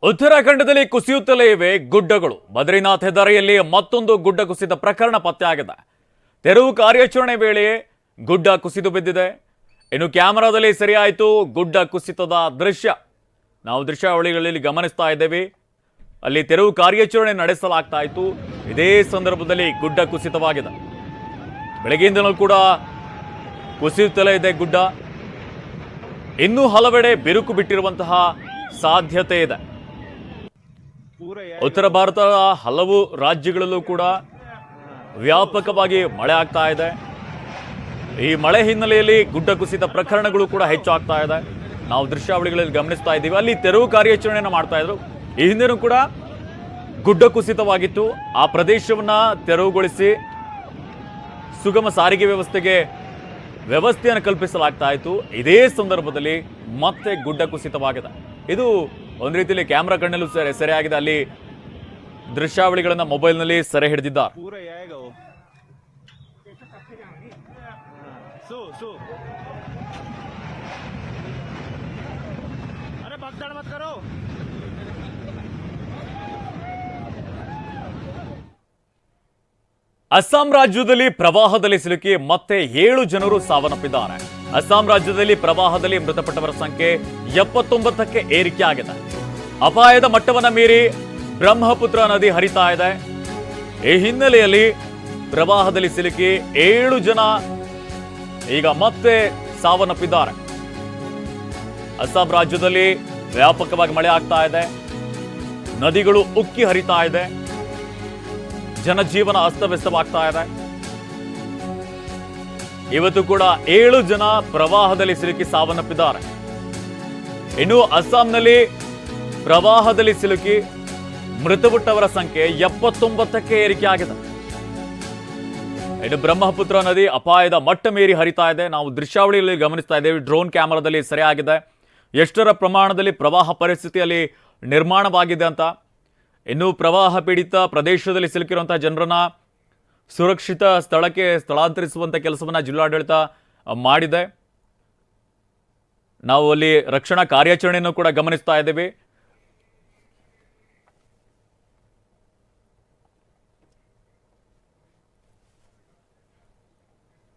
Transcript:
ಉತ್ತರಾಖಂಡದಲ್ಲಿ ಕುಸಿಯುತ್ತಲೇ ಇವೆ ಗುಡ್ಡಗಳು. ಬದ್ರಿನಾಥ್ ಹೆದ್ದಾರಿಯಲ್ಲಿ ಮತ್ತೊಂದು ಗುಡ್ಡ ಕುಸಿದ ಪ್ರಕರಣ ಪತ್ತೆಯಾಗಿದೆ. ತೆರವು ಕಾರ್ಯಾಚರಣೆ ವೇಳೆ ಗುಡ್ಡ ಕುಸಿದು ಬಿದ್ದಿದೆ. ಇನ್ನು ಕ್ಯಾಮೆರಾದಲ್ಲಿ ಸೆರೆಯಾಯಿತು ಗುಡ್ಡ ಕುಸಿತದ ದೃಶ್ಯ. ನಾವು ದೃಶ್ಯಾವಳಿಗಳಲ್ಲಿ ಗಮನಿಸ್ತಾ ಇದ್ದೇವೆ. ಅಲ್ಲಿ ತೆರವು ಕಾರ್ಯಾಚರಣೆ ನಡೆಸಲಾಗ್ತಾ ಇತ್ತು. ಇದೇ ಸಂದರ್ಭದಲ್ಲಿ ಗುಡ್ಡ ಕುಸಿತವಾಗಿದೆ. ಬೆಳಗ್ಗೆಯಿಂದಲೂ ಕೂಡ ಕುಸಿಯುತ್ತಲೇ ಇದೆ ಗುಡ್ಡ. ಇನ್ನೂ ಹಲವೆಡೆ ಬಿರುಕು ಬಿಟ್ಟಿರುವಂತಹ ಸಾಧ್ಯತೆ ಇದೆ. ಉತ್ತರ ಭಾರತದ ಹಲವು ರಾಜ್ಯಗಳಲ್ಲೂ ಕೂಡ ವ್ಯಾಪಕವಾಗಿ ಮಳೆ ಆಗ್ತಾ ಇದೆ. ಈ ಮಳೆ ಹಿನ್ನೆಲೆಯಲ್ಲಿ ಗುಡ್ಡ ಕುಸಿತ ಪ್ರಕರಣಗಳು ಕೂಡ ಹೆಚ್ಚಾಗ್ತಾ ಇದೆ. ನಾವು ದೃಶ್ಯಾವಳಿಗಳಲ್ಲಿ ಗಮನಿಸ್ತಾ ಇದ್ದೀವಿ. ಅಲ್ಲಿ ತೆರವು ಕಾರ್ಯಾಚರಣೆಯನ್ನು ಮಾಡ್ತಾ ಇದ್ರು. ಈ ಹಿಂದೆನೂ ಕೂಡ ಗುಡ್ಡ ಕುಸಿತವಾಗಿತ್ತು. ಆ ಪ್ರದೇಶವನ್ನ ತೆರವುಗೊಳಿಸಿ ಸುಗಮ ಸಾರಿಗೆ ವ್ಯವಸ್ಥೆಯನ್ನು ಕಲ್ಪಿಸಲಾಗ್ತಾ ಇತ್ತು. ಇದೇ ಸಂದರ್ಭದಲ್ಲಿ ಮತ್ತೆ ಗುಡ್ಡ ಕುಸಿತವಾಗಿದೆ. ಇದು ಒಂದು ರೀತಿಯಲ್ಲಿ ಕ್ಯಾಮ್ರಾ ಕಣ್ಣಲ್ಲೂ ಸೆರೆಯಾಗಿದೆ. ಅಲ್ಲಿ ದೃಶ್ಯಾವಳಿಗಳನ್ನ ಮೊಬೈಲ್ನಲ್ಲಿ ಸೆರೆ ಹಿಡಿದಿದ್ದಾರೆ. ಅಸ್ಸಾಂ ರಾಜ್ಯದಲ್ಲಿ ಪ್ರವಾಹದಲ್ಲಿ ಸಿಲುಕಿ ಮತ್ತೆ 7 ಜನರು ಸಾವನ್ನಪ್ಪಿದ್ದಾರೆ. ಅಸ್ಸಾಂ ರಾಜ್ಯದಲ್ಲಿ ಪ್ರವಾಹದಲ್ಲಿ ಮೃತಪಟ್ಟವರ ಸಂಖ್ಯೆ 79ಕ್ಕೆ ಏರಿಕೆಯಾಗಿದೆ. ಅಪಾಯದ ಮಟ್ಟವನ್ನು ಮೀರಿ ಬ್ರಹ್ಮಪುತ್ರ ನದಿ ಹರಿತಾ ಇದೆ. ಈ ಹಿನ್ನೆಲೆಯಲ್ಲಿ ಪ್ರವಾಹದಲ್ಲಿ ಸಿಲುಕಿ 7 ಜನ ಈಗ ಮತ್ತೆ ಸಾವನ್ನಪ್ಪಿದ್ದಾರೆ. ಅಸ್ಸಾಂ ರಾಜ್ಯದಲ್ಲಿ ವ್ಯಾಪಕವಾಗಿ ಮಳೆ ಆಗ್ತಾ ಇದೆ. ನದಿಗಳು ಉಕ್ಕಿ ಹರಿತಾ ಇದೆ. ಜನಜೀವನ ಅಸ್ತವ್ಯಸ್ತವಾಗ್ತಾ ಇದೆ. ಇವತ್ತು ಕೂಡ 7 ಜನ ಪ್ರವಾಹದಲ್ಲಿ ಸಿಲುಕಿ ಸಾವನ್ನಪ್ಪಿದ್ದಾರೆ. ಇನ್ನು ಅಸ್ಸಾಂನಲ್ಲಿ ಪ್ರವಾಹದಲ್ಲಿ ಸಿಲುಕಿ ಮೃತಪಟ್ಟವರ ಸಂಖ್ಯೆ 79ಕ್ಕೆ ಏರಿಕೆಯಾಗಿದೆ. ಇನ್ನು ಬ್ರಹ್ಮಪುತ್ರ ನದಿ ಅಪಾಯದ ಮಟ್ಟ ಮೀರಿ ಹರಿತಾ ಇದೆ. ನಾವು ದೃಶ್ಯಾವಳಿಯಲ್ಲಿ ಗಮನಿಸ್ತಾ ಇದ್ದೇವೆ. ಡ್ರೋನ್ ಕ್ಯಾಮರಾದಲ್ಲಿ ಸೆರೆಯಾಗಿದೆ ಎಷ್ಟರ ಪ್ರಮಾಣದಲ್ಲಿ ಪ್ರವಾಹ ಪರಿಸ್ಥಿತಿಯಲ್ಲಿ ನಿರ್ಮಾಣವಾಗಿದೆ ಅಂತ. ಇನ್ನು ಪ್ರವಾಹ ಪೀಡಿತ ಪ್ರದೇಶದಲ್ಲಿ ಸಿಲುಕಿರುವಂತಹ ಜನರನ್ನ ಸುರಕ್ಷಿತ ಸ್ಥಳಕ್ಕೆ ಸ್ಥಳಾಂತರಿಸುವಂಥ ಕೆಲಸವನ್ನು ಜಿಲ್ಲಾಡಳಿತ ಮಾಡಿದೆ. ನಾವು ಅಲ್ಲಿ ರಕ್ಷಣಾ ಕಾರ್ಯಾಚರಣೆಯನ್ನು ಕೂಡ ಗಮನಿಸ್ತಾ ಇದ್ದೇವೆ.